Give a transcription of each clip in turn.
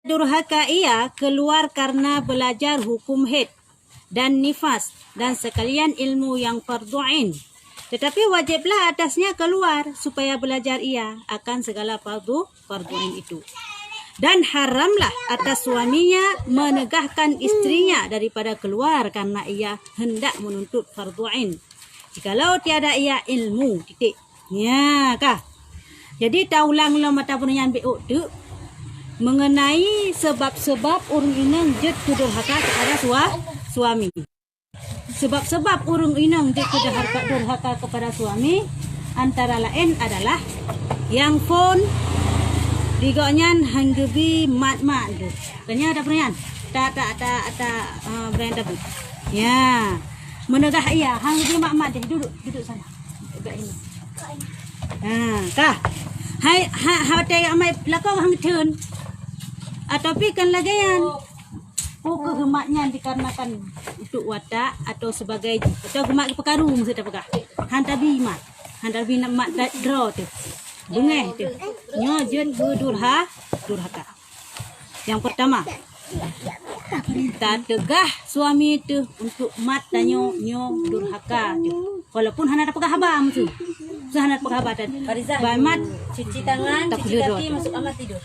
Durhaka ia keluar karena belajar hukum haid dan nifas dan sekalian ilmu yang fardu ain. Tetapi wajiblah atasnya keluar supaya belajar ia akan segala fardu ain itu. Dan haramlah atas suaminya menegahkan istrinya daripada keluar karena ia hendak menuntut fardu ain. Jikalau tiada ia ilmu, titik. Ya kah? Jadi taulang lo mata punyan beuk tu mengenai sebab-sebab urang inang jet durhaka kepada suami. Sebab-sebab urang inang jet durhaka kepada suami antara lain adalah yang pun digonyan hanggebi mat-mat tu. Tanya ada pertanyaan? Tak beranda tu. Ya. Menegah ia hanggebi mat-mat deh, duduk sana. Dekat ini. Kah? Hai tengok mai belakang hang turn. Ataupun kan lagayan pokok gemaknya dikarenakan untuk watak atau sebagai atau gemak pekaru mesti tak pekah hantar bimat hantar binat mat draw tu bengeh tu nyojen durhaka. Yang pertama, tak tegah suami itu untuk mat tanyo durhaka tu walaupun hana ada pekah habam tu hana pekah habatan mat cuci tangan, cuci kaki, masuk kamar tidur.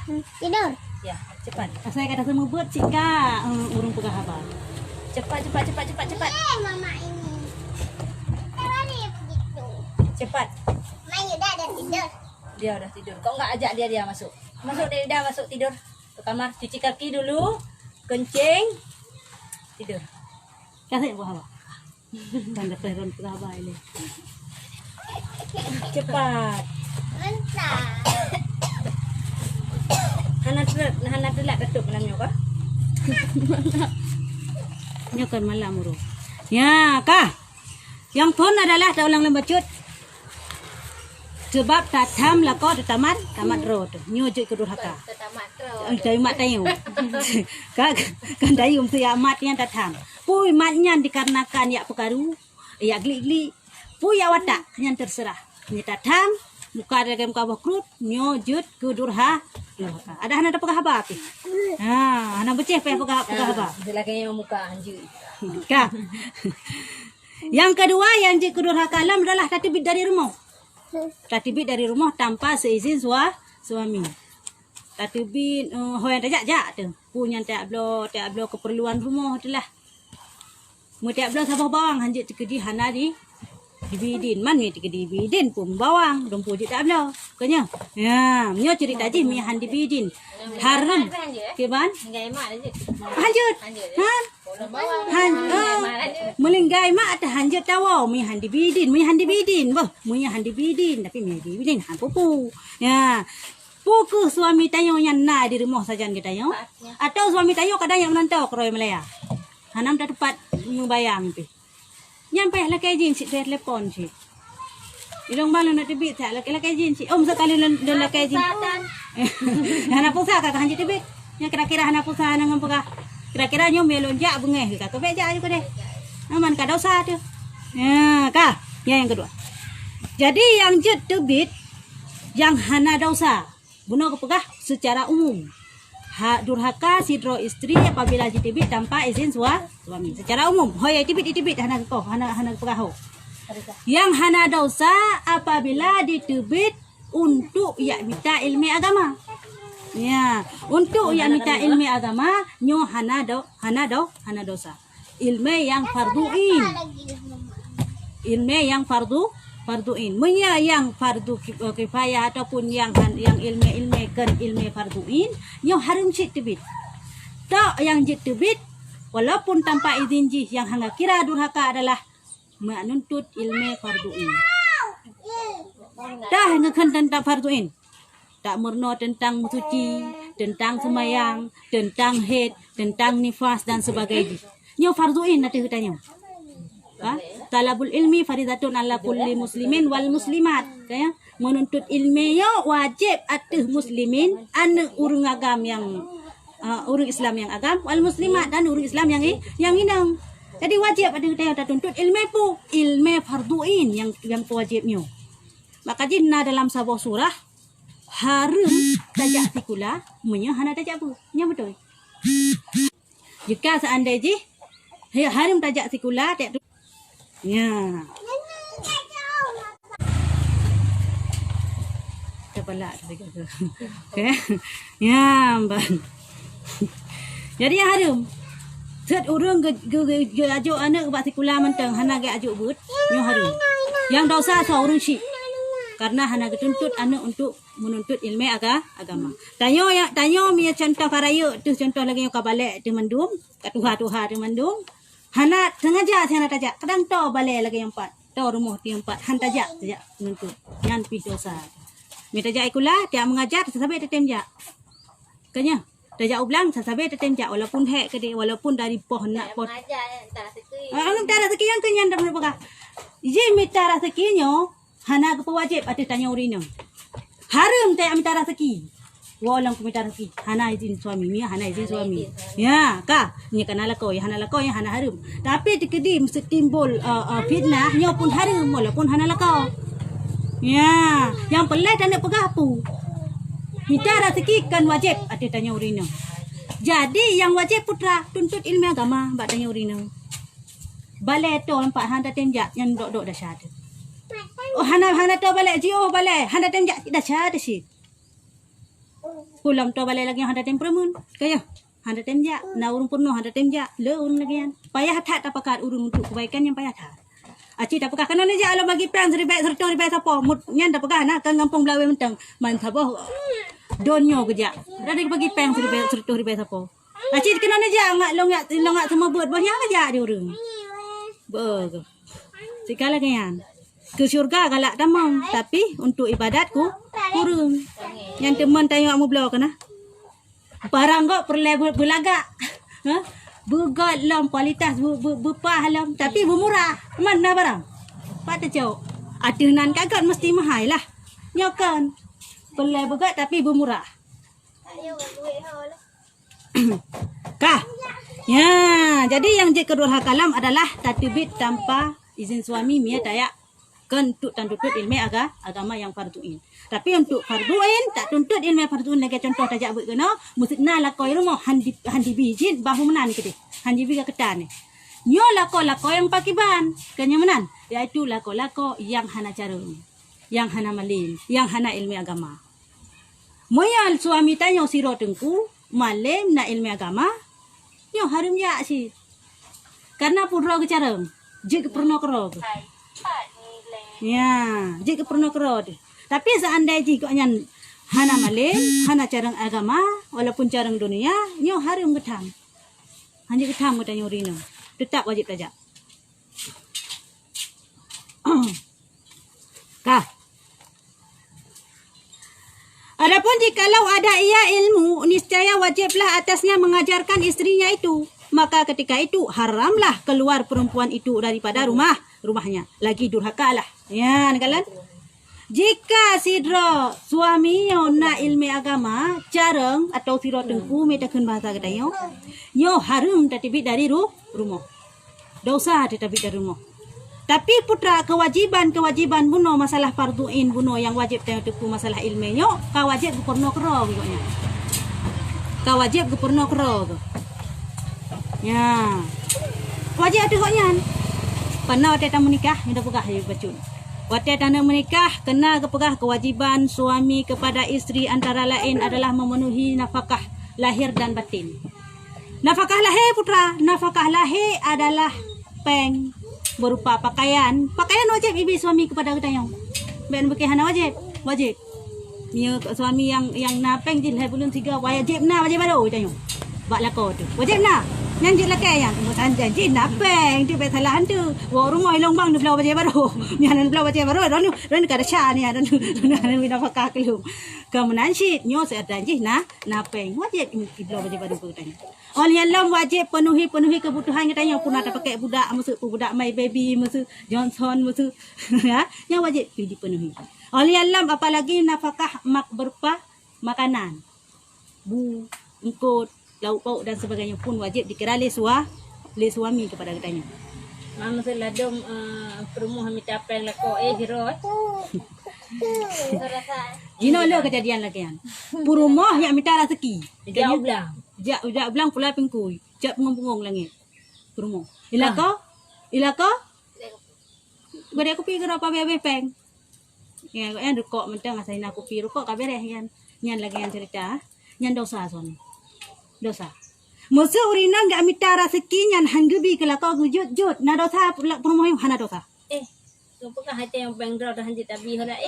Ya, cepat. Saya kata semua buat cika urung pegah apa. Cepat. Mama ini. Kalau ni begitu. Cepat. Mayu dah tidur. Dia udah tidur. Kau enggak ajak dia masuk. Dia masuk tidur. Ke kamar, cuci kaki dulu. Kencing. Tidur. Kasih pegah apa. Tanda peron pegah apa ini. Cepat. Mentah. Hana telak datuk menamnya kah? Nyokan malam uru. Ya kah? Yang pun adalah taulang lembacut. Sebab tatam lako tamat road. Nyujuk ke durhaka. Tamat Dari mat tayu. Kan dayu tu ya mat yang tatam. Pui matnya dikarenakan ya pekaru, ya gli-gli. Pui ya watak yang terserah. Ni tatam muka ada muka bakrut nyujud ke durhaka. Ada hana ada pegah apa? Hana beceh pegah apa? Lagi yang muka anjir. Kah? Yang kedua yang durhaka alam adalah tatibid dari rumah. Tatibid dari rumah tanpa seizin suami. Tatibid hoyan tajak tu. Punya tak blo keperluan rumah tu lah. Mu tak blo sabah bawang hanjit kedi hana di dibidin man ni tiga dibidin pun bawang dong puji tak blo kanya ya menyo cerita ji mi han dibidin haram ke ban hanjut melinggai mak ada hanjut tawa mi han dibidin boh mi han dibidin tapi mi dibidin han pupu ya puku suami tayo yang na di rumah saja kita yo atau suami tayo kadang yang menantau kroy Malaya hanam dah tepat membayang tu nyampe lah kajin si telepon si. Idong balu nak tibit tak lah kajin si. Om sekali dah kajin. Hana pulsa kakak hanjit tibit. Yang kira-kira hana pulsa nang pegah. Kira-kira nyo melon jak bengeh kakak beja juga deh. Aman ka dosa tu. Ya, kah? Ya yang kedua. Jadi yang jet tibit yang hana dosa. Bunuh kepegah secara umum. Durhaka sidro istri apabila ditibit tanpa izin suami secara umum. Hoy tibit hana pegah. Yang hana dosa apabila ditibit untuk ya minta ilmu agama. Ya, untuk ya minta ilmu agama nyo hana dosa. Ilmu yang farduin. Ilmu yang farduin. Munya yang fardu kifayah ataupun yang ilmu kan ilmu farduin yang harum cik tibit. Tak yang cik tibit walaupun tanpa izin ji yang hanga kira durhaka adalah menuntut ilmu farduin. Dah ngakan tentang farduin. Tak murno tentang suci, tentang semayang, tentang haid, tentang nifas dan sebagainya. Nyo farduin nanti katanya. Talabul ilmi faridatun ala kulli muslimin wal muslimat. Kaya menuntut ilmu yo wajib atas muslimin urang agam yang urang Islam yang agam wal muslimat dan urang Islam yang inang. Jadi wajib ada kita tuntut ilmu farduin yang wajibnya. Maka jinna dalam sebuah surah harum tajak sikula, munya hana tajak apa? Nya betul. Jika seandainya harum tajak sikula, tak tu. Ya. Kepala tu. Okey. Ya, ban. Jadi yang harum. Set urang ge ajuk anak ke sikula mentang hana ge ajuk but, nyo harum. Yang dosa seorang syik. Karena hana ketuntut anak untuk menuntut ilmu agama. Tanyo mi contoh karaya tu contoh lagi yang kabalik tu mendum, kat tuha tu mendum. Hana sengaja hana tajak. Kadang to balik lagi yang empat. To rumah ti empat han tajak menuntut. Yang pi dosa. Mi tajak ikula dia mengajar sampai tetem jak. Kanya tajak ulang sampai tetem jak walaupun hek ke dia walaupun dari pohon nak pot. Mengajar tak rezeki. Minta rezeki yang kenyan dah berapa? Jadi minta rezekinya hana ke wajib ada tanya urina. Haram tak minta rezeki. Walang ku minta rezeki. Hana izin suami, Mia hana izin suami. Ya, ka, nya kana lako, ya hana lako, ya hana haram. Tapi dikedi mesti timbul fitnah, nya pun haram walaupun hana lako. Ya, yang pelai tak nak pegah apa. Minta rezeki kan wajib ada tanya urina. Jadi yang wajib putra tuntut ilmu agama bak tanya urina. Balai tu nampak handa tenjak yang dok-dok dah syada. Oh hana tu balai jio balai handa tenjak dah syada sih. Pulang tu balai lagi handa temperamen. Kaya handa tenjak na urung purno handa tenjak le urung lagi. Payah tak pakat urung untuk kebaikan yang payah tak. Aci tak pakat kana je ala bagi perang seribai serta ribai siapa mut nyan tak pakat nak kan kampung Belawe mentang. Man saboh donyo kerja. Dah bagi perang seribai serta ribai siapa. Aci kena je ngak longak semua buat banyak aja dia urung. Ber. Sekala kan. Ke syurga galak tamang, tapi untuk ibadatku kurang. Yang teman tanya kamu belau kana. Barang kok perlu berlagak. Ha? Begat lam kualitas berpah lam tapi bermurah. Mana barang? Pak jauh. Adunan kagak mesti mahal lah. Nyokan. Perlu begat tapi bermurah. Kah? Ya, jadi yang kedua kalam adalah tatbik tanpa izin suami Mia tayak kan untuk tuntut ilmu agama yang farduin. Tapi untuk farduin tak tuntut ilmu farduin lagi contoh tajak buat kena musna lakoi rumah handi bijin bahu menan ke dia. Handi biga ketan ni. Nyo lako yang pakiban. Kanya menan iaitu lako yang hana carung, yang hana malin, yang hana ilmu agama. Moyal suami tanya siro tengku malim na ilmu agama. Nyo harum ya sih. Karena pura ke carung. Jik pernah kerog. Ya, jika pernah kerod. Tapi seandainya jika nyan hana malin, hana carang agama, walaupun carang dunia, nyo harum getam. Hanya getam kita nyurina. Tetap wajib tajak. Kah? Adapun jikalau ada ia ilmu, niscaya wajiblah atasnya mengajarkan istrinya itu. Maka ketika itu haramlah keluar perempuan itu daripada rumahnya. Lagi durhaka lah. Ya, nakalan. Jika sidro suaminya nak ilmu agama, carang atau sidro tengku metakan bahasa katanya, nyo haram tatibik dari rumah. Dosa tatibik dari rumah. Tapi putra kewajiban buno masalah farduin buno yang wajib tengku masalah ilmunya, kawajib gupurno kero pokoknya. Kawajib gupurno kero. Ya. Wajib ada koknya. Pernah waktu tak menikah, minta pegah je bacun. Waktu tak menikah, kena kepegah kewajiban suami kepada isteri antara lain adalah memenuhi nafkah lahir dan batin. Nafkah lahir putra, nafkah lahir adalah peng berupa pakaian. Pakaian wajib ibu suami kepada kita yang. Ben berkehana wajib. Ni suami yang napeng je lahir bulan 3 wajib baru tanya. Bak lako tu. Wajib na. Yang je lakai yang janji napeng tu bet salah tu. Wa rumah ilong bang tu belau baca baru. Ni hanan belau baca baru. Ron kada sya ni hanan mina pakak lu. Kemudian si nyo se janji napeng wajib belau baca baru tu tanya. Oleh Allah wajib penuhi kebutuhan kita yang pun ada pakai budak masuk budak my baby masuk Johnson masuk ya yang wajib dipenuhi. Oleh Allah apalagi nafkah berupa makanan. Engkut lauk pauk dan sebagainya pun wajib dikira oleh suami kepada katanya. Mama seladom perumuh minta apa yang lako jerot. Gino lo kejadian lagi kan. Purumah yang minta rezeki. Dia ulang. Jak bilang pula pengkui. Jak pengong-pengong langit. Purumah. Ilaka? Beri aku pergi ke apa biar peng. Ya, kau yang rukuk mentang asain aku pergi rukuk kabeh yan. Nyan lagi yang cerita. Nyan dosa son. Dosa. Musuh urina enggak minta rezeki nyan hanggebi kelakau gujut-jut. Na dosa purumah yang hana dosa. Apakah hati yang pengdraw dah hanjit tapi hala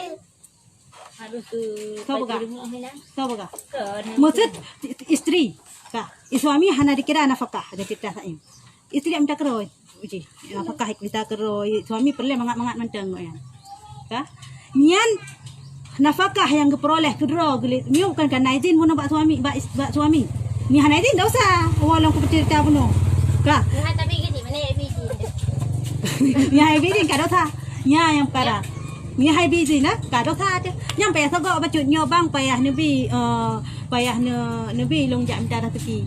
harus tu Kau buka? rumah hina. Tahu bukan? Kan. Maksud istri. Kah, suami hana dikira nafkah ada cerita saya. Istri minta keroi. Uji, nafkah kita keroi. Suami perlu mangat-mangat mentang ya. Kah? Nyan nafkah yang diperoleh kedua gelit. Ni bukan kan izin mun bak suami, bak suami. Ni hana izin dah usah. Walau aku cerita puno. Kah? Nah, tapi gini mana ya biji? Ni hai bidin ka dosa. Nya yang perkara. Ni hai bidin lah ka dosa je. Yang payah sogok bacut nyobang payah nabi payah nabi long jam dah rezeki.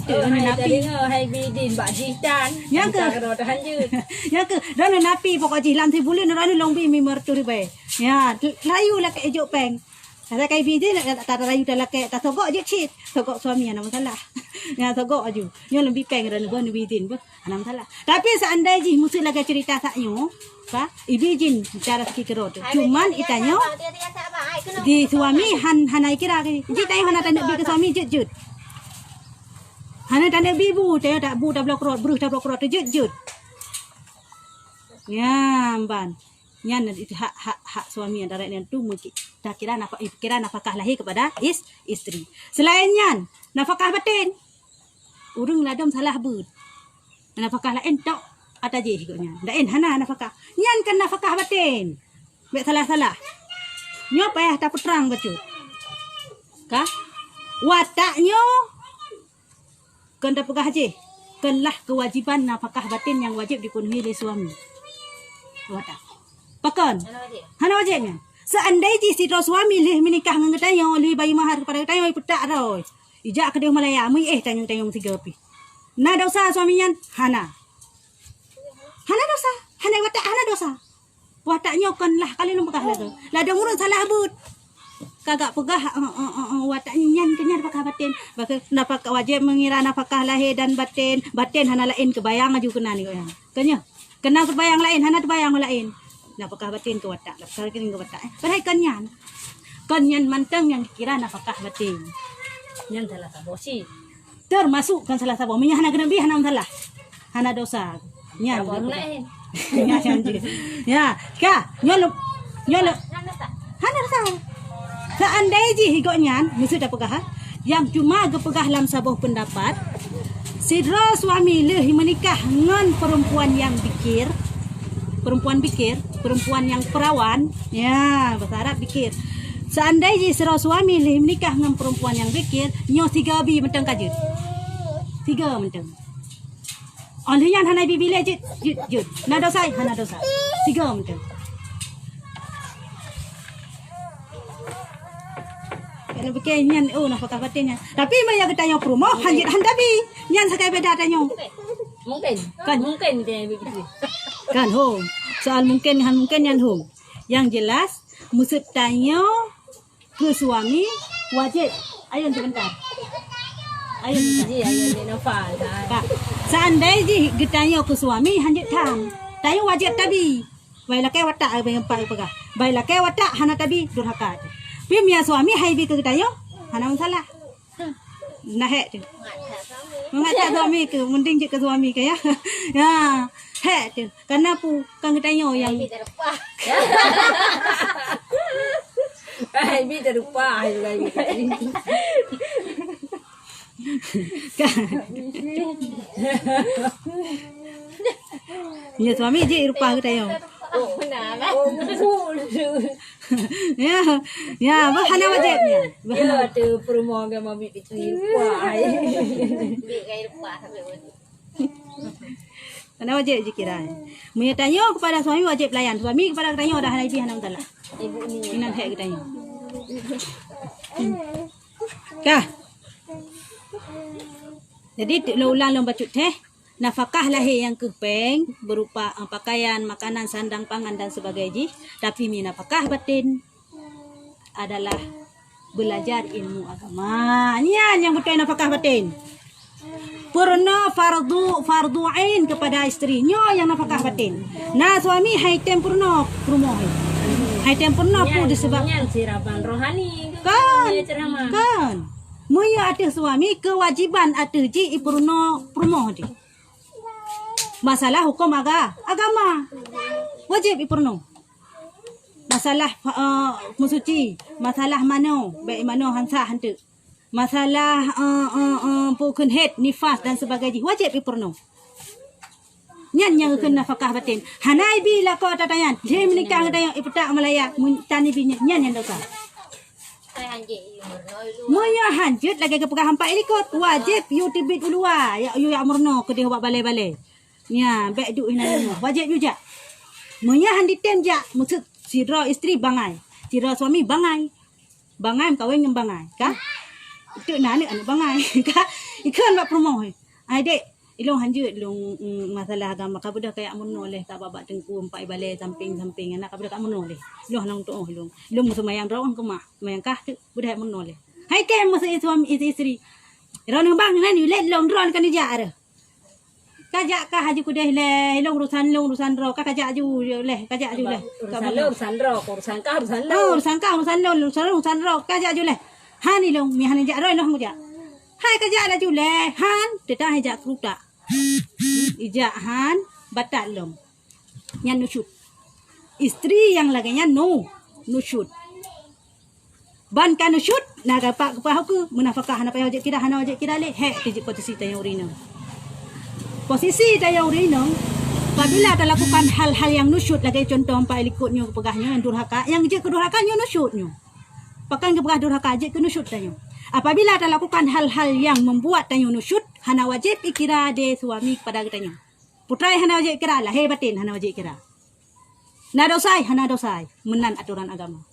Tu nabi. Hai bidin bak jitan. Yang ke? Kalau dah hanjit. Ya ke, dah napi pokok jilam si bulan dah long bi mi merturi bae. Ya, layu lah ke ejuk peng. Kata kai bidin tak rayu dah lah ke tak sogok je cit. Sogok suami ana masalah. Ya sogok aju. Yo lebih peng dah lebih bidin pun ana masalah. Tapi seandainya ji musuh lagi cerita saknyo, ka, ibijin cara siki kerot. Cuman itanya di suami hanai kira ke. Ji tayo hana tanda bi ke suami jut. Hana tanda bi bu, tayo tak bu dah blok rot, beruh dah blok rot jut. Ya, ban. Nyan itu hak suami antara yang tu mungkin tak kira nafkah lahir kepada istri. Selain nyan, nafkah batin. Urang ladam salah bud. Nafkah lain tak ada je higutnya. Lain hana nafkah. Nyan kan nafkah batin. Bek salah-salah. Nyo payah tak peterang bacut. Kah? Wataknyo kan dah pegah je. Kenlah kewajiban nafkah batin yang wajib dipenuhi oleh suami. Watak. Pakan. Hana wajibnya. Seandainya si suami leh menikah dengan ketayang leh bayi mahar kepada ketayang petak roy. Ijak ke dia Malaya mui tayang tiga pi. Na dosa suaminya hana. Hana dosa. Hana watak hana dosa. Wataknya kan lah kali lu pegah lah tu. Lah ada urut salah but. Kagak pegah wataknya nyan kenyan pakah batin. Baka nafkah wajib mengira nafkah lahir dan batin. Batin hana lain kebayang aju kena ni koyan. Kenya. Kena kebayang lain hana kebayang lain. Nafkah batin ke watak, nafkah batin ke watak. Padahal kanyan mantang yang dikira nafkah batin. Yang salah sabosi. Termasuk kan salah sabo. Minyak hana kena bi hana salah. Hana dosa. Nyan. Orang lain. Ya, ka, nyolo. Hana dosa. Seandainya higotnya musuh dah pegah, yang cuma gepegah dalam sebuah pendapat, sidra suami leh menikah dengan perempuan yang bikir. Perempuan yang perawan, ya bahasa Arab bikir. Seandainya serah suami leh menikah dengan perempuan yang bikir, nyo 3 bi mentang kajut. 3 mentang. Oleh yang hana bi bila jut. Na dosa, hana dosa. 3 mentang. Kena pakai nyan nak pakai batinnya. Tapi maya kita yang promo hanjit handabi. Nyan sakai beda tanyo. Mungkin. Kan? Mungkin dia begitu. Kan home. Soal mungkin yan home. Yang jelas musuh tanya ke suami wajib. Ayun sebentar. Ayun sebentar. Ji ayah dia nafal dah. Kak, seandainya kita tanya ke suami hanjit tam. Tanya wajib tabi. Baiklah ke watak apa pegah. Baiklah ke watak hana tabi durhaka. Tapi mia suami hai bi ke tanya hana masalah. Nah tu. Mengata suami ke mending je ke suami ke ya. Ya. Tu. Karena pu kan ketanya yang Hai bi terlupa hai lagi. Ya suami je rupa ketanya. Oh benar lah. Oh betul. Ya, hana wajibnya. Ya tu perumahan agama bi terlupa hai. Bi kai lupa sampai Hana wajib je kira. Mia tanya kepada suami wajib layan. Suami kepada ketanya dah hana bi hana masalah. Ibu ni. Inan hak ketanya. Kah? Jadi ulang bacut teh. nafkah lahir yang kepeng berupa pakaian, makanan, sandang, pangan dan sebagainya. Tapi mi nafkah batin adalah belajar ilmu agama. Nian yang betul nafkah batin. Purna fardu ain kepada istrinya yang nafkah batin. Nah suami haitem purna rumah. Haitem purna pun disebab sirapan rohani. kan. Ceramah. Kan. Moya ada suami kewajiban ada ji purna rumah dia. Masalah hukum agama. Wajib purna. Masalah musuci, masalah mano, baik mano hansa hantu. Masalah pukun head, nifas dan sebagainya. Wajib purna. Nyan yang kena nafkah batin. Hanai bila kau tatayan, dia menikah dengan iputak Malaya, tani binya nyan yang dosa. Saya hanjit umurno lu. Moya hanjut lagi ke pegah hampa ikut. Wajib you tibit ulua, ya you amurno ke dia buat balai-balai. Nya, baik du ina wajib juga. Moya handitem ja, maksud sira isteri bangai, sira suami bangai. Bangai kawin dengan bangai, kah? Itu nak anak bangai, kah? Ikan buat promo. Ai dek, ilong hanjut ilong masalah agama ka budak kayak amun oleh ka babak tengku empat balai samping-samping anak ka budak amun oleh. Ilong nang tu ilong. Ilong semayang rawan ke mak, semayang kah tu budak amun oleh. Hai ke masa suami isteri. Ron bang nan let long ron kan dia ada. Kajak kah haji kudeh leh, ilong urusan ro, kah kajak ju leh, kajak ju leh. Urusan ro, urusan ro, kajak ju leh. Han ilong mi han jak ro ilong kajak. Hai kajak la ju leh, han tetah hajak kruta. Ijak han batat lom. Nyan nusyut. Isteri yang laganya nusyut. Ban kan nusyut, naga pak aku menafkah hana payah kita hana wajib kita leh, he tijik posisi tayang urino. Posisi tayang urino, apabila kita lakukan hal-hal yang nusyut, lagi contoh empat ikutnya pegahnya yang durhaka, yang je kedurhakannya nusyutnya. Pakan ke pegah durhaka je ke nusyut tayang. Apabila kita lakukan hal-hal yang membuat tayang nusyut, hana wajib ikira de suami kepada tayang. Putrai hana wajib ikira, lahir batin hana wajib ikira. Na dosai, hana dosai, menan aturan agama.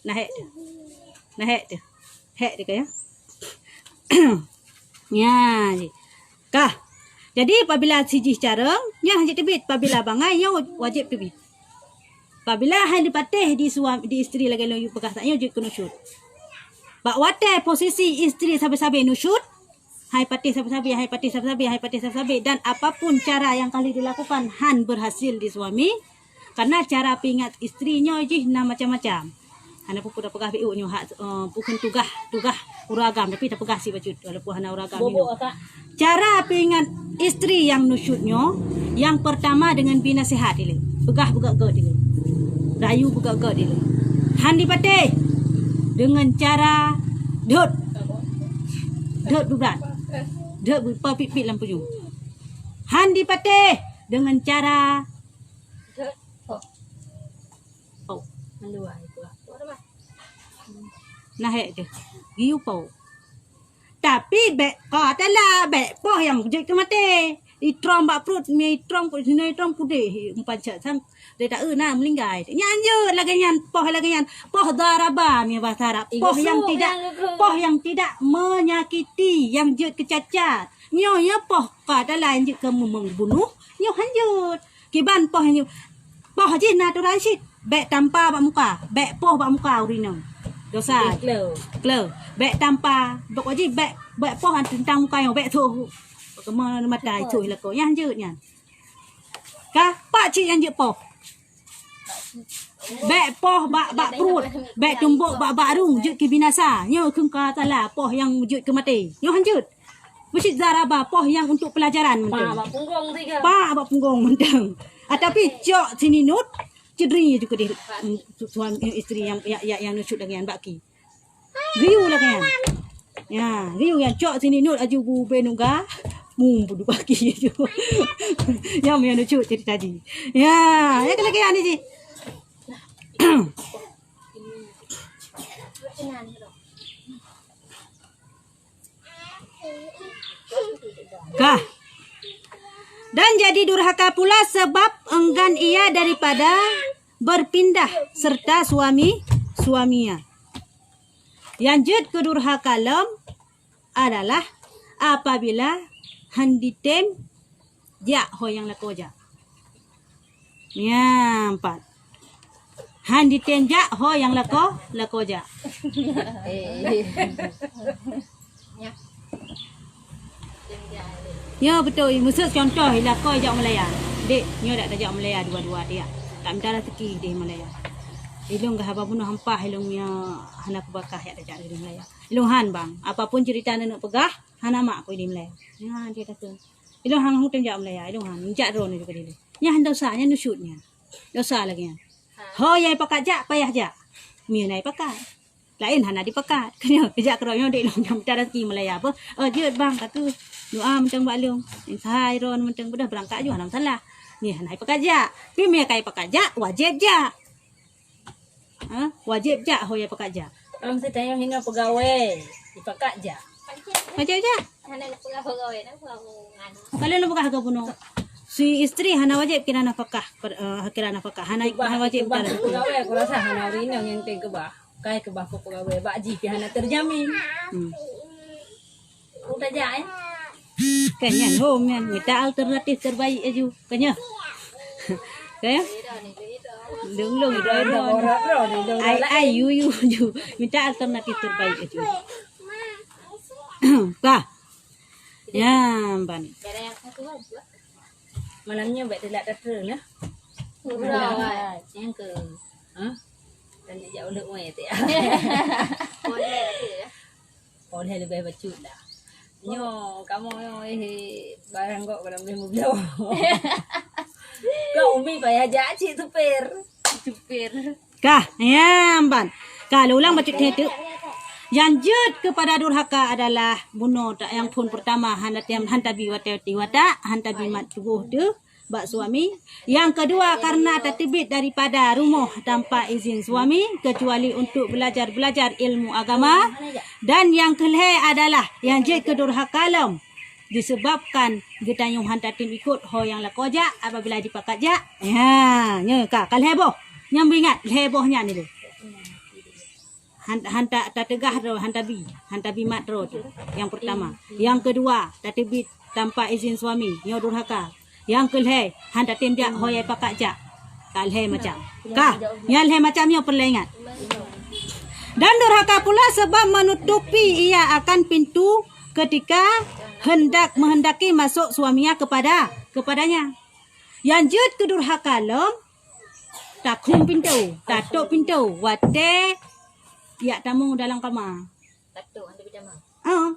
Nah hek dia. Hek dia kaya. Ya, kah. Jadi apabila siji careng, yang hajat tebit. Apabila bangai, yang wajib tebit. Apabila hal dipatih di suami, di isteri lagi lalu bekas tak, yang wajib kena syut. Bak wate posisi isteri sabi-sabi nusyut, hai patih sabi-sabi, hai patih sabi-sabi, hai patih sabi-sabi. Dan apapun cara yang kali dilakukan, han berhasil di suami. Karena cara pingat istrinya je na macam-macam. Hana pun dah pegah biu nyo hak pukun tugah uragam tapi tak pegah si baju walaupun hana uragam ni. Cara pingat isteri yang nusyutnya yang pertama dengan binasihat dia. Pegah buka gad dia. Rayu buka gad dia. Han dipatih dengan cara dot berat. Dot berpipit lampu ju. Han dipatih dengan cara Meluai tu. Nah je. Giu pau. Tapi bek katalah bek poh yang je ke mati. Itrom bak perut mi itrom ku sini itrom ku deh empat sang dia tak na melinggai. Nyanjut lagi nyan poh daraba mi bahasa Arab. Poh yang tidak menyakiti, yang je kecacat. Nyo ya poh katalah yang je ke membunuh, nyo hanjut. Kiban poh nyo. Poh je natural shit. Bek tanpa bak muka, bek poh bak muka urino. Dosa. Kleu. Bek tanpa, bak wajib bek poh tentang muka yang bek tu. Kemana mata cuy lah kau yang je nyan. Kah pak cik yang je poh. Bek poh bak perut, bek tumbuk bak arung je ke binasa. Nyo keng ka salah poh yang je ke mati. Nyo hanjut. Mesti zaraba poh yang untuk pelajaran mentang. Pak bak punggung mentang. Tapi cok sini nut cedri juga deh suami isteri yang nusyut dengan baki. Riu lah kan. Ya, riu yang cok sini nut aju bu benuga mumpu baki je. Yang nusyut cerita tadi. Ya, ya lagi ni ji. Kah. Dan jadi durhaka pula sebab enggan ia daripada berpindah serta suaminya. Yang jud kedurhaka lem adalah apabila handitem ja ho yang lako ja. Ya, 4. Han diten ja ho yang lako ja. Ya. Tinggal. Ya betul. Maksud contoh lako ja Malaya. Dek, nyo dak tajak Malaya dua-dua dia. Tak minta rezeki dia Malaya. Ilung gah apa bunuh hampah ilung nya hana kubakah ya tajak di Malaya. Ilung han bang, apapun cerita nak pegah, hana mak aku di Malaya. Ya dia kata. Ilung hang hutan jak Malaya, ilung hang jak ron juga dia. Nya han dosa nya nusutnya. Dosa lagi nya. Ho yai pakat jak payah jak. Mia nai pakat. Lain hana dipakat. Kena kejak keroyo dek long jam cara rezeki Malaya apa. Jeut bang kata. Doa mentang bak leung. Sahai ron mentang bedah berangkat ju hana salah. Ni hanai pakat jak. Pi mia kai pakat jak wajib jak. Wajib jak ho yai pakat jak. Orang setayang hingga pegawai dipakat je. Wajib jak. Hana nak pegang pegawai nak pegang Kalau nak pakat harga bunuh. Si isteri hana wajib kira nafkah kira nafkah hana wajib bah kira. pegawai aku rasa hana rina yang teng ke bah. Kai ke bah pegawai bak ji pi hana terjamin. Udah ja Kanya home nya minta alternatif terbaik aju. Kanya. Kaya? Lung ai you minta alternatif terbaik aju. Kah? Ya, ban. Ada yang satu aja. Malamnya baik telak datang lah. Udah. Yang ke. Dan dia jauh lek mai tu. Boleh tu ya. Boleh lebih bacut dah. Nyo kamu barang kok kalau boleh mobil. Kau umi payah ajak cik supir. Kah? Ya, ban. Kalau ulang bacut itu yang jut kepada durhaka adalah bunuh tak yang pun pertama hantabi wata hantabi mat tubuh tu bak suami. Yang kedua karena tertibit daripada rumah tanpa izin suami kecuali untuk belajar ilmu agama. Dan yang kelih adalah yang jut kedurhaka lam disebabkan getanyung hantatim ikut ho yang lakoja apabila dipakat ja. Ya, nya ka kalih boh. Nyam ingat hebohnya ni tu. Hanta tegah ro hantabi mat ro tu yang pertama. Yang kedua tatibit tanpa izin suami nyo durhaka. Yang kelih hanta tindak hoyai pakat jak kalhe macam kah nyalhe macam nyo perlu ingat. Dan durhaka pula sebab menutupi ia akan pintu ketika menghendaki masuk suaminya kepadanya. Yang jut kedurhaka lom takum pintu tatuk pintu wate ya tamu dalam kamar. Tatuk anda berjamaah.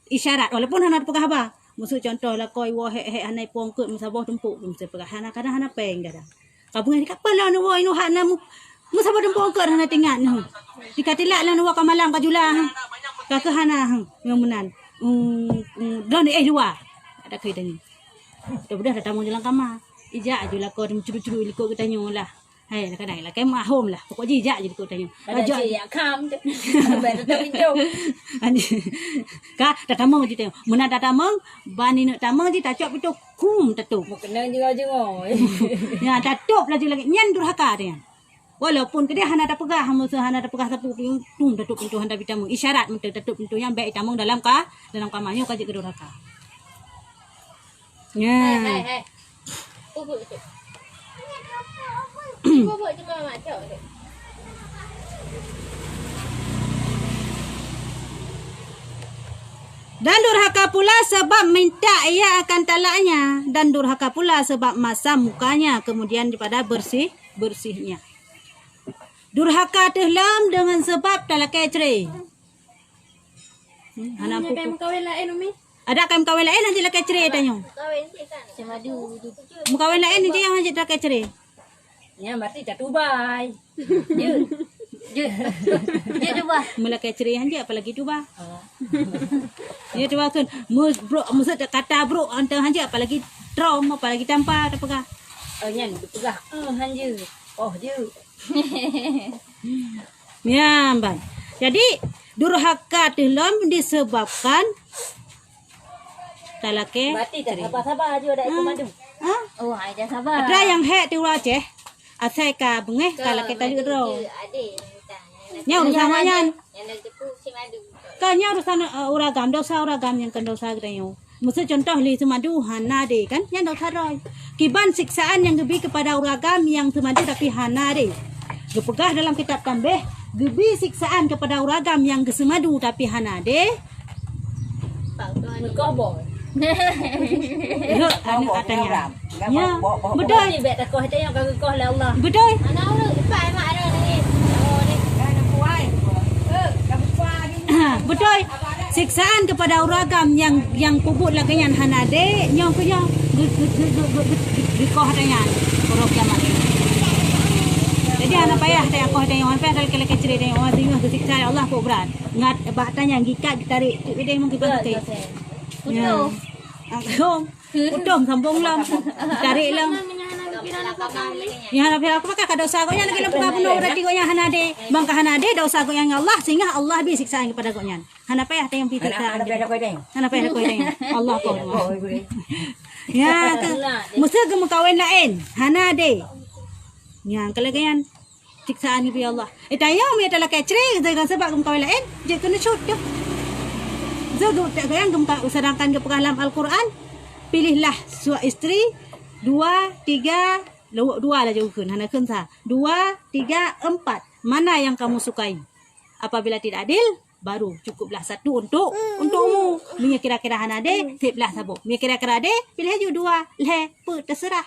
Isyarat walaupun hana pegah ba. Maksud contoh lah koi wo he hanai pongkut musabah tempuk mesti pegah hana kadang hana peng dah. Kabung ni kapal lah nu wo inu hak na musabah tempuk ke hana tingat nu. Dikatilak lah nu ka malam ka jula. Ka ke hana yang menan. Don luar. Ada kai tanya. Dah tamu dalam kamar. Ijak ajulah kau curu-curu ikut kita lah. Hai lah kadang lah kemah home lah. Pokok jijak je ikut tanya. Ajak ya kam. Baru tak pintu. Ka tatamang je tengok. Mena tatamang bani nak tamang je tacok pintu kum tatup. Mau kena jengok. Ya tatup lagi nyan durhaka dia. Walaupun dia hana tak pegah hana tak pegah sapu tum tatup pintu handa bitamu. Isyarat menteu tatup pintu yang baik tamang dalam kamarnya kaje durhaka. Ya. Hai. Bubuk tu. Bubuk cuma macam tu. Dan durhaka pula sebab minta ia akan talaknya. Dan durhaka pula sebab masam mukanya kemudian daripada bersihnya. Durhaka tehlam dengan sebab talak cerai. Hana pupuk. Kawin lain umi. Ada kaim kawin lain nanti laki cerai tanya. Kawin sih kan. Semadu. Kawin lain nanti yang hanya laki cerai. Ya berarti tak tubai. Dia tu bah. Mula kaya cerai hanya apalagi tu bah. Dia tu bah kan. Maksud kata bro antara hanya apalagi trom apalagi tanpa tak pegah. Nyan pegah. Hanya. Oh je. Ya, bang. Jadi durhaka tehlam disebabkan talake. Berarti tak sabar je ada ikut madu. Oh, ada sabar. Ada yang hek tu Aceh. Asai ka bengeh kalau kita ro. Nya urusan nyan. Yang nak jepuk si madu. Kanya urusan uragam dosa uragam yang kendosa kita yo. Maksud contoh li semadu hana de kan yang dah tarai. Kiban siksaan yang gebi kepada uragam yang semadu tapi hana de. Gepegah dalam kitab tambah gebi siksaan kepada uragam yang gesemadu tapi hana de. Mereka boy. Rut anu katanya. Ya, betul. Ni bet takoh hati yang kau lah Allah. Betul. Anak orang lepas mak ada ni. Oh ni. Betul. Siksaan kepada uragam yang kubut lagian hanade nyong punya dikoh dengan orang kiamat. Jadi anak payah tanya koh tanya orang payah dalam kelak cerita tanya orang tengah kesiksa Allah kok berat. Ngat batanya gikat ditarik dia mungkin pakai. Putus. Putus sambung lam. Tarik lam. Ya nak aku pakai kada dosa gonya lagi lempa penuh berarti gonya hanade. Bangka hanade dosa gonya Allah sehingga Allah bi siksaan kepada gonya. Hana payah tayang pita. Hana payah kau tayang. Allah kau. Ya, mesti kamu kawin lain. Hanade. Ya, kalagayan siksaan bi Allah. Tayang mi adalah kecre sebab kamu kawin lain. Dia kena shoot dah. Zagu tak goyang kamu sedangkan ke dalam Al-Quran pilihlah suami isteri 2, 3, 2 lah jauhkan. Hana kensa. 2, 3, 4. Mana yang kamu sukai? Apabila tidak adil, baru cukuplah satu untukmu. Punya kira-kira hana de, tiplah sabuk. Punya kira-kira de, pilih aja 2. Leh, terserah.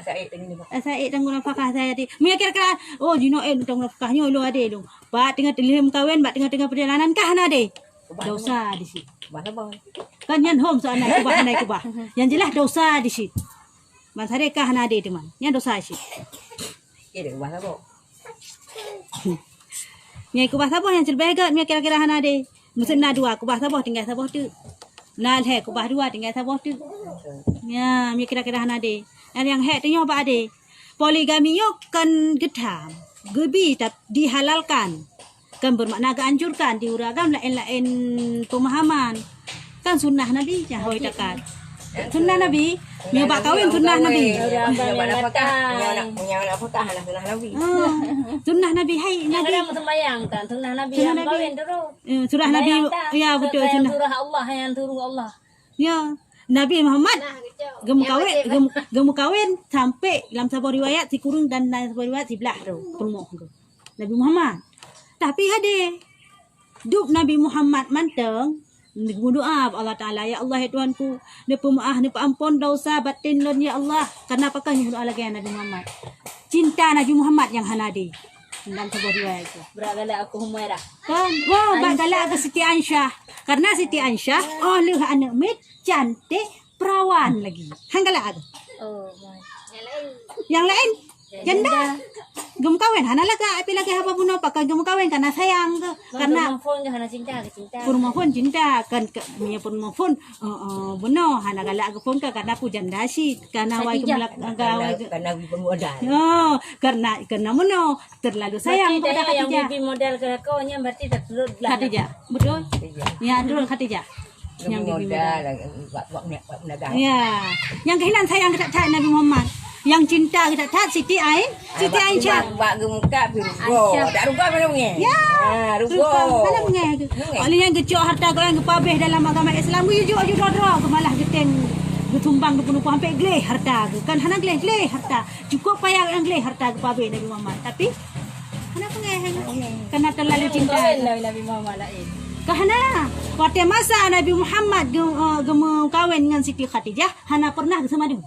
Said tanggung nafkah saya di. Punya kira-kira, oh jino tanggung nafkahnya lu ade lu. Ba tengah lem kawin, ba tengah perjalanan kah hana de? Dosa di situ. Kan yan home so anak kubah naik kubah. Yang jelas dosa di situ. Masare kah hana de teman. Yang dosa di situ. Nyai kubah sabah yang lebih hebat punya kira-kira hana de. Mesti na 2 kubah sabah tinggal sabah tu. Na le kubah 2 tinggal sabah tu. Ya, punya kira-kira hana de. Yang hek tu nyo ba ade. Poligami yo kan gedam. Gebi tak dihalalkan. Kan bermakna keanjurkan di uragam lain-lain pemahaman. Kan sunnah Nabi ya hoi takat. Sunnah Nabi, nyoba kawin sunnah Nabi. Sunnah Nabi hai Nabi. Kadang sembahyang kan sunnah Nabi yang kawin terus. Surah Nabi ya betul sunnah. Surah Allah yang turun Allah. Ya, Nabi Muhammad gemu kawin sampai dalam sebuah riwayat si kurung dan dalam sebuah riwayat si belah tu permoh tu. Nabi Muhammad. Tapi ada duk Nabi Muhammad manteng berdoa Allah Taala ya Allah ya Tuhanku ni pemaaf ni ampun dosa batin lon ya Allah. Kenapa kan doa lagi Nabi Muhammad? Cinta Nabi Muhammad yang hanadi dalam sebuah riwayat itu. Beragala aku Humairah. Kan? Wah, bagala ke Siti Aisyah. Karena Siti Aisyah oleh anak mit cantik perawan lagi. Hanggala ada. Oh, Yang lain janda. Gem kawin hana laga api lagi apa pun apa kan gem kawin karena sayang ke karena phone ke hana cinta ke cinta. Purmafon cinta kan punya purmafon benar hana gala ke phone ke karena pu janda sih karena wai kemelak karena pemodal. Oh, karena mono terlalu sayang kepada yang Khadijah. bibi modal ke kau nya berarti terus lah. Khadijah, betul? Ya, betul Khadijah. Yang bibi modal. Ya, yang kehilangan sayang kepada Nabi Muhammad. Yang cinta kita tak Siti Aisyah. Bak gemuka birugo. Tak rugo mana mengai? Ya. Rugo. Mana mengai? Oleh yang gecok harta orang kepabeh dalam agama Islam you juga dra malah geteng tumbang ke penuh sampai gleh harta kan hana gleh harta. Cukup payah yang gleh harta kepabeh Nabi Muhammad. Tapi hana mengai karena terlalu cinta Nabi Muhammad lain. Kahana pada masa Nabi Muhammad gemu kawin dengan Siti Khadijah hana pernah semadu.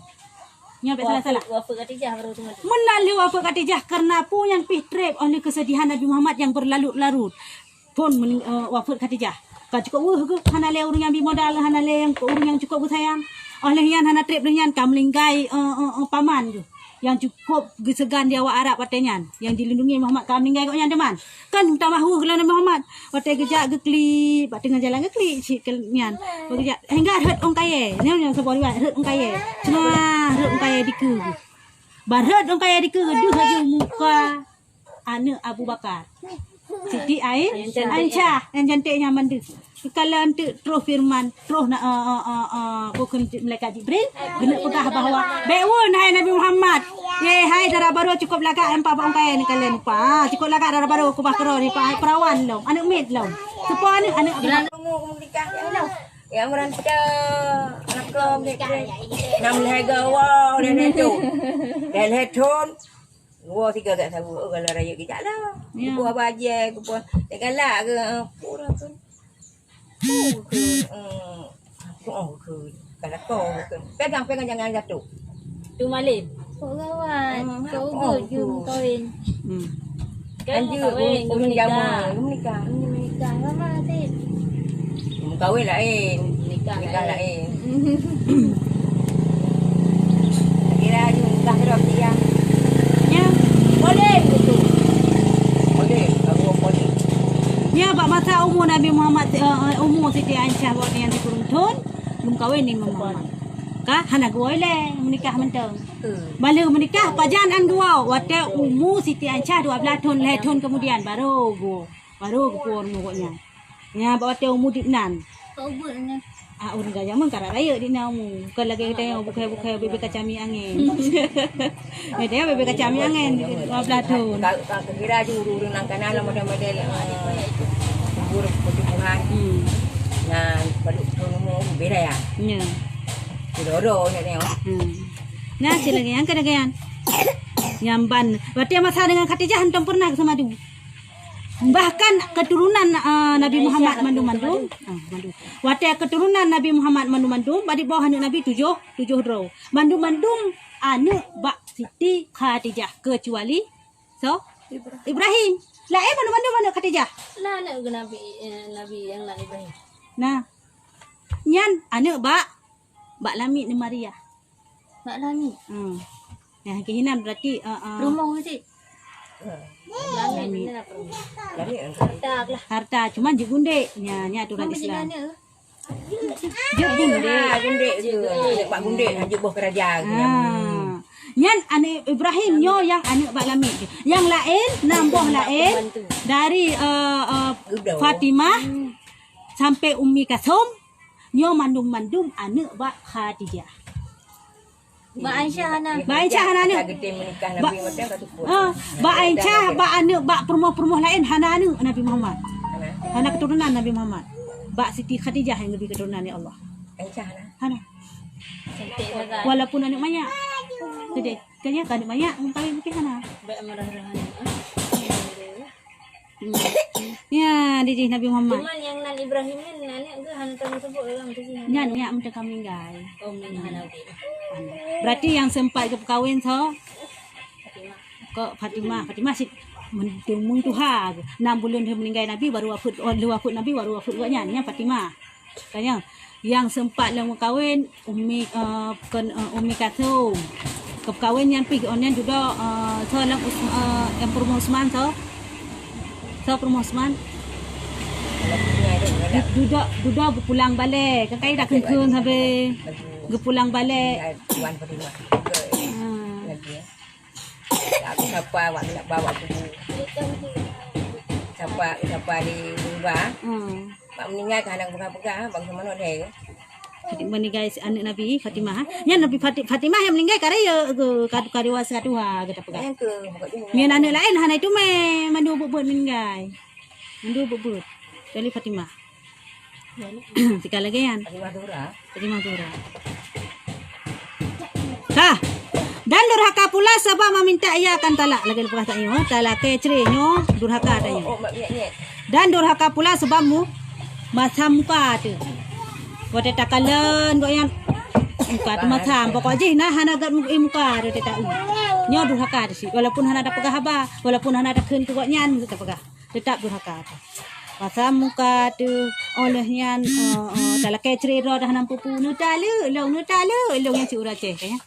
Nyampe salah. Wafat Khadijah baru tu. Menali wafat Khadijah karena pun yang pitrep oleh kesedihan Nabi Muhammad yang berlarut-larut. Pun wafat Khadijah. Kan cukup ke hana le urang yang bimodal hana le yang urang yang cukup sayang. Oleh yang hana trip dengan kamlinggai paman tu. Yang cukup gesegan dia awak Arab patenya yang dilindungi Muhammad kamlinggai kok yang deman. Kan tamahu kelan Muhammad. Patai gejak gekli, pat tengah jalan gekli cikelnian. Gejak hingga hut ong kaye. Ni yang sebab riwayat hut ong kaye. Cuma hut ong kaye diku. Barhut ong kaye diku duh aja muka anak Abu Bakar. Siti Aisyah yang cantiknya mandu. Kalau untuk terus firman terus nak bukan malaikat Jibril kena pegah bahawa beun hai Nabi Muhammad hai darah baru cukup lagak empat bang kaya ni kalian pa cukup lagak darah baru kubah kero ni pa perawan lo anak mit lo supaya anak Kamu nikah lo. Yang merantau nakam dia nam lehaga wow dan itu. Dan heton. Gua tiga kat sabu kalau raya kita lah. Ya. Gua baje, gua galak ke pura tu. Ke kalau kau pegang jangan jatuh. Tu malin. Kau kawan. Kau Oh, jum kawin. Anjir, menikah. Menikah lama nanti. Kawin lain, Nikah lain. Kira nikah terus dia. Ya. Boleh betul. Boleh, aku boleh. Ya, bak masa umur Nabi Muhammad umur Siti Aisyah buat yang dikurungtun, belum kahwin ni Muhammad. Kah hana gua le menikah mentang. Bala menikah pajangan gua waktu umur Siti Aisyah 12 tahun tahun kemudian baru pun pokoknya. Ya, waktu umur dipnan. Kau buatnya. Orang gaya mun kara raya di namu. Bukan lagi kita bukai bebek kacami angin. Dia bebek kacami angin 12 tahun. Kalau kira juru nang kanan model-model buruk pertumbuhan. Nah, baru turun beda ya. Ya. Doro ni tengok. Nah, sila ganyan kada ganyan. Nyamban. Berarti masa dengan Khadijah antum pernah sama tu. Bahkan keturunan Nabi Muhammad mandum. Waktu keturunan Nabi Muhammad mandum, badi bawah anak Nabi 7 row. Mandum anak bak Siti Khadijah kecuali Ibrahim. Lah mandum anak Khadijah. Lah anak ke Nabi yang nak Ibrahim. Nah. Nyan anak bak Lamit ni Maria. Mak lami. Yang kehinan berarti Rumah mesti. Lami benar apa? Lari Tak lah. harta cuma je gundik nya aturan Mama Islam. mana? Je gundik. gundik je. Pak gundik hanya buah kerajaan. Nyan anak Ibrahim nyo yang anak bak Lamit. Yang lain nambah lain dari Fatimah sampai Ummi Kasum nyo mandum anak bak Khadijah. Mak Aisyah ana. Bak Aisyah anak. Gede menikah Nabi macam kat tu. Bak Aisyah bak anak bak perempuan lain hana anak Nabi Muhammad. Hana keturunan Nabi Muhammad. Bak Siti Khadijah yang lebih keturunan ya Allah. Aisyah lah. Hana. Cantik sangat. Walaupun anak banyak. Gede. Kayaknya kan anak banyak mungkin mungkin hana. Baik marah-marah. Ya, di Nabi Muhammad. Cuman yang nan Ibrahim ni anak ke hana tersebut orang tu sini. Nyan nya macam kami guys. Oh, ni hana okey. Berarti yang sempat ke perkahwin so Fatimah. Fatimah si mendung tuha 6 bulan dia meninggal Nabi baru wafat Nabi baru wafat juga nya Fatimah. Kayaknya yang sempat lama kahwin Ummi Kasum. Ke perkahwin yang pergi onyan juga so lang yang Perumah Osman so Perumah Osman Duda berpulang balik. Kakak dah keun sampai berpulang balik. Tuan Fatimah. Lagi ya. Aku siapa awak nak bawa kubu. Siapa di rumah. Mak meninggal kan anak pegang-pegang bangsa mana dia. Meninggal anak Nabi Fatimah. Ya Nabi Fatimah yang meninggal karya kadu kita pegang. Yang ke pokoknya. Mian anak lain hana itu mandu bubut meninggal. Mandu bubut. Kali Fatimah. Sekali lagi kan. Fatimah Dura. Dan durhaka pula sebab meminta ia akan talak lagi lepas tak yo talak ke cerinyo durhaka ada yo. Dan durhaka pula sebabmu masa muka tu. Wate takalan go yang muka tu masa pokok je nah hana gat muka ada tak tahu. Nyo durhaka di walaupun hana ada pegah haba walaupun hana ada keun tu nyan kita pegah tetap durhaka. Masa muka tu olehnya talak ke ceriro dah nampu nu talu long yang si urace kayaknya.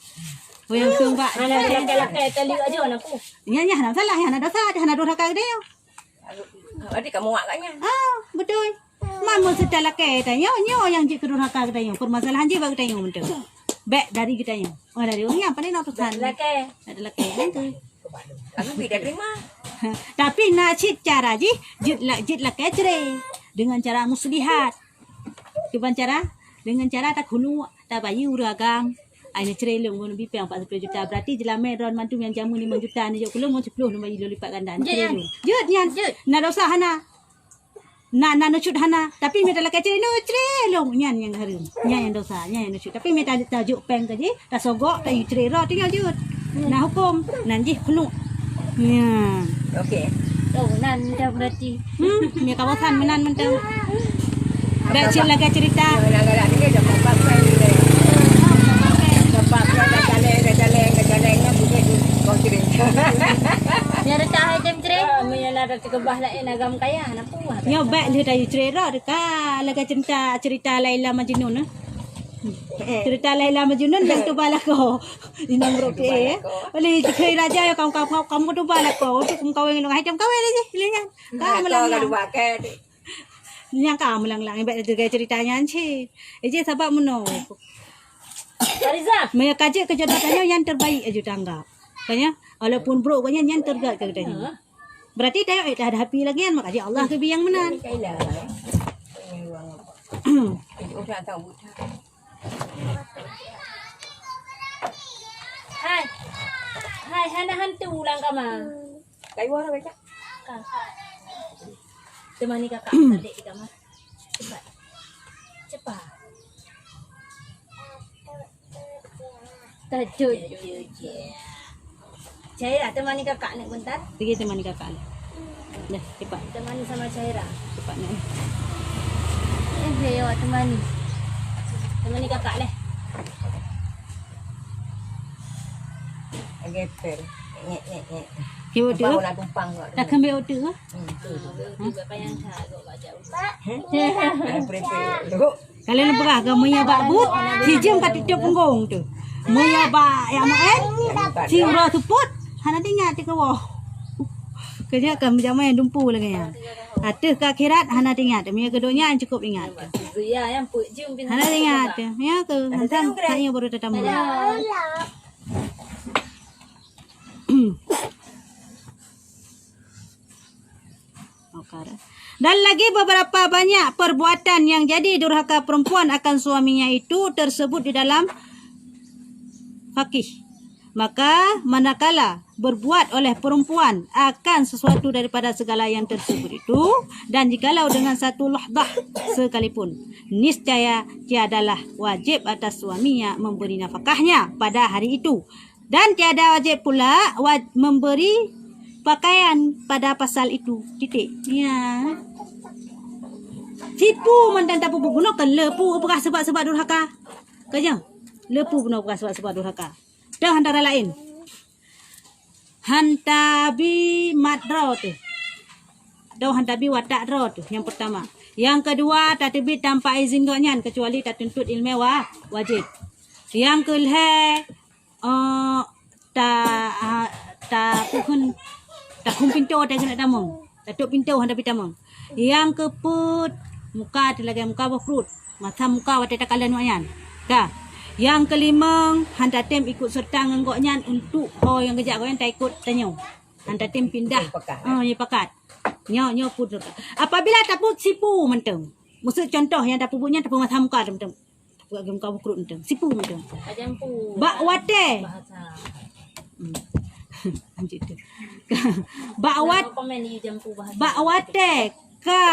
Yang sumba Dalam tali aja aku. nya hana salah hana dosa hana durhaka dia yo. Adik kamu awak katnya. Betul. Mama sudah lakai tanya nyo yang jik durhaka kita yo. Permasalahan je bagi tanya betul. Baik dari kita yo. Oh dari orang apa ni nak pesan? Lakai. Ada lakai tu. Aku tidak terima. Tapi nak cit cara je jit lakai cerai dengan cara muslihat. Cuba cara dengan cara tak hulu tak bayu ragang. Ini cerai long pun lebih 40 juta. Berarti jelame ron mantu yang jamu 5 juta ni je kulo mau 10 nombor lipat ganda. Jut nyan. Nak dosa hana. nak nucut hana tapi me dalam kecil nucre long nyan yang harum nyan yang dosa nyan yang nucut tapi me tajuk peng tadi dah sogok tak yucre ro tinggal jut nah hukum nanti khuluk ya Okey. Oh, nan dah berarti. me kawasan menan mentang dah lagi cerita Kadang-kadang ni dia dapat pakai ni. Dapat dah jalan bukan kau kirim. Dia ada tak jam cerai? Menyala dah kebah lain agam kaya nak puah. nyo baik dia dah yucre ro dekat lagi cerita Laila Majnun cerita Laila Majnun dah tu balak ko inang roke boleh dikai raja ya kamu tu balak ko tu kau yang hai jam kau aja lihat kamu Kau lang kalau pakai yang kamu lang baik tu ceritanya anci je sebab meno Ariza. Maya kaji kejodohannya yang terbaik aja tanggap kayaknya walaupun bro kayaknya yang terbaik katanya berarti dah ada happy lagi kan makanya Allah ke yang menan kailah. Ini tak tahu. Hai. Hai, hana hantu ulang kamar. Kayu orang baca. Temani kakak adik di kamar. Cepat. Cepat. Tajuk. Caira, temani kakak ni bentar. pergi temani kakak dah cepat Temani sama Caira. cepat ni Awak temani. Temani kakak leh. Geper. Nyek. kau Bawa tu nak tumpang kau. dah kembali tu Juga payang tak baca. Prepare. kalian berah ke maya bak but si jem kat tiap punggung tu maya bak yang si ura tuput hana tinggal ti kawo kerja kan macam yang dumpu lagi ya ada ke akhirat hana tinggal maya keduanya yang cukup ingat Zia yang put jum bin. hana ingat ya ke hantam tanya baru tetamu dan lagi beberapa banyak perbuatan yang jadi durhaka perempuan akan suaminya itu tersebut di dalam fakih. Maka manakala berbuat oleh perempuan akan sesuatu daripada segala yang tersebut itu dan jikalau dengan satu lahdah sekalipun niscaya tiadalah wajib atas suaminya memberi nafkahnya pada hari itu dan tiada wajib pula memberi pakaian pada pasal itu. Titik. Ya. Tipu mandan tak pupu guna kan lepu apakah sebab-sebab durhaka. Kaya. Lepu guna apakah sebab-sebab durhaka. Dan antara lain. Hantabi madra tu. Dan hantabi watak ra tu yang pertama. Yang kedua tak terbit tanpa izin gaknyan kecuali tak tuntut ilmu wajib. Yang kelih tak pun tak pintu ada kena tamang. Datuk pintu hendak pitamang. Yang keput muka ada lagi muka berfrut. Mata muka wate takalan wayan. Dah. Yang kelima hantar tim ikut serta ngenggoknya untuk yang kejak kau yang tak ikut tanyo. Hantar tim pindah. Ya pakat. Nyo put. Apabila tak put sipu menteng. Maksud contoh yang tak puputnya tak mata muka menteng. Tak muka berfrut menteng. Sipu menteng. Ajampu. Bak wate. Bahasa. Anjir tu. Bakwat Komen ni jampu bahasa. bakwate ka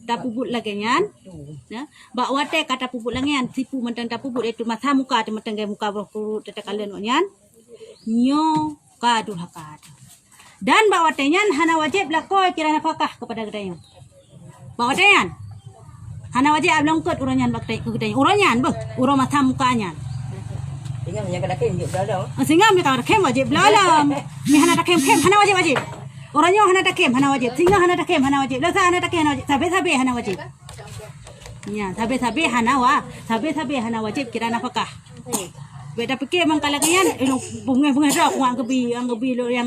tak puput lagi nyan ya bakwate kata puput lagi nyan sipu mentang tak puput itu mata muka tu mentang gay muka berkurut tetakalen nyan nyo ka durhaka dan bakwate nyan hana wajib lakoi kira nafkah kepada gedanya bakwate nyan hana wajib ablongkot uranyan baktai ke gedanya uranyan beh uro mata mukanya Tinggal menjaga kem juga dah. sehingga mereka ada kem wajib belalam. Ni hana ada kem hana wajib. Orangnya hana ada kem hana wajib. Sehingga hana ada kem hana wajib. Lasa hana ada kem hana wajib. Sabe hana wajib. Ya, sabe hana wajib kira nafkah. Beda fikir mang kalagian bunga-bunga dah kuang kebi yang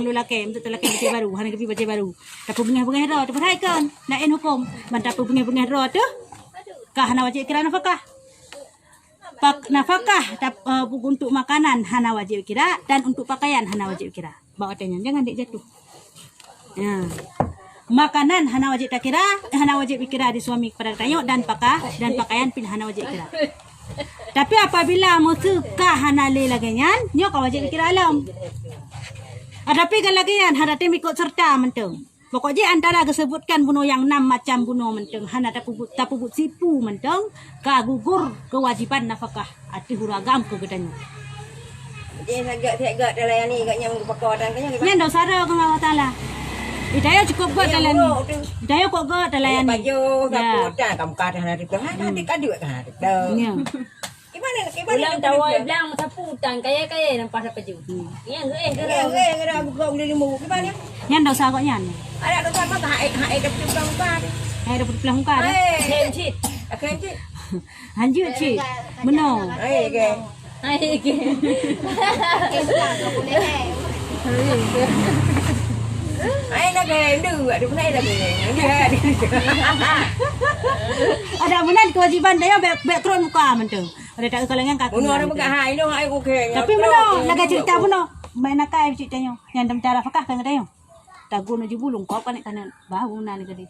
lu lakem tu lakem baca baru hana kebi baca baru. Tapi bunga-bunga dah tu pasal kan lain hukum. Mantap bunga-bunga dah tu. Kah hana wajib kira nafkah. Nafkah untuk makanan hana wajib kira dan untuk pakaian hana wajib kira. Bawa tanya jangan dek jatuh. Ya. Makanan hana wajib tak kira, hana wajib kira di suami kepada tayok dan pakaian pun hana wajib kira. Tapi apabila musuh kah hana le lagian, nyo kau wajib kira alam. Tapi kalau lagian hana tim ikut serta mentung. Pokoknya antara disebutkan bunuh yang 6 macam bunuh menteng hana tapubut sipu menteng ka gugur kewajiban nafkah ati huragam ke gedanya. Jadi sagak dalam ni agaknya berpakodan kanya. Nya ndak sara ke Allah Taala. Hidayah cukup buat dalam ni. Hidayah kok ke dalam ni. Baju saputan kamu kada hari tu. Hari kadu kan hari tu. Ya. Gimana Ulang tawai bilang masa putan kaya nampak apa ju. Yang Ada buka boleh lemu. Gimana? Nya ndak sara kok nya. Ada sama tak hai dapat pulang muka. Hai dapat pulang muka dah. Hem cit. Akan cik. Hanjut cik. Benar. Ke. Hai ke. Ai nak game dulu. Ada pun ai lagi. Ada benar kewajiban dia background muka menteng. Ada tak kalangan kaki. Bunuh orang bukan hai no hai okey. Tapi benar laga cerita benar. Main nakai ceritanya. Yang cara fakah kan katanya. Tagu na jubulong kau kan kanan bau na ni gadi.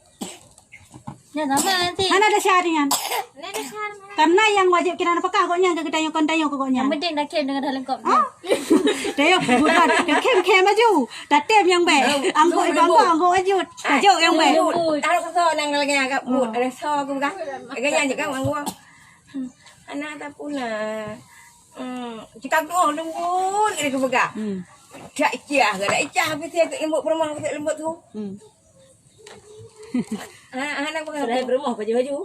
Ya sama nanti. Mana ada syarian? Karena yang wajib kira apakah koknya ke tayo kon tayo koknya. Yang penting nak kem dengan dalam kop. Tayo bukan kem maju. Tatem yang baik. Angkok angkok ajut. Ajut yang baik. Ada so nang lagi agak but. Ada so aku bukan. Agaknya juga angkok. Anak tak pula. Jika aku lembut ada kebega. Tak icah, ada icah habis dia lembut perempuan habis lembut tu. Anak aku Sudah berumah baju-baju.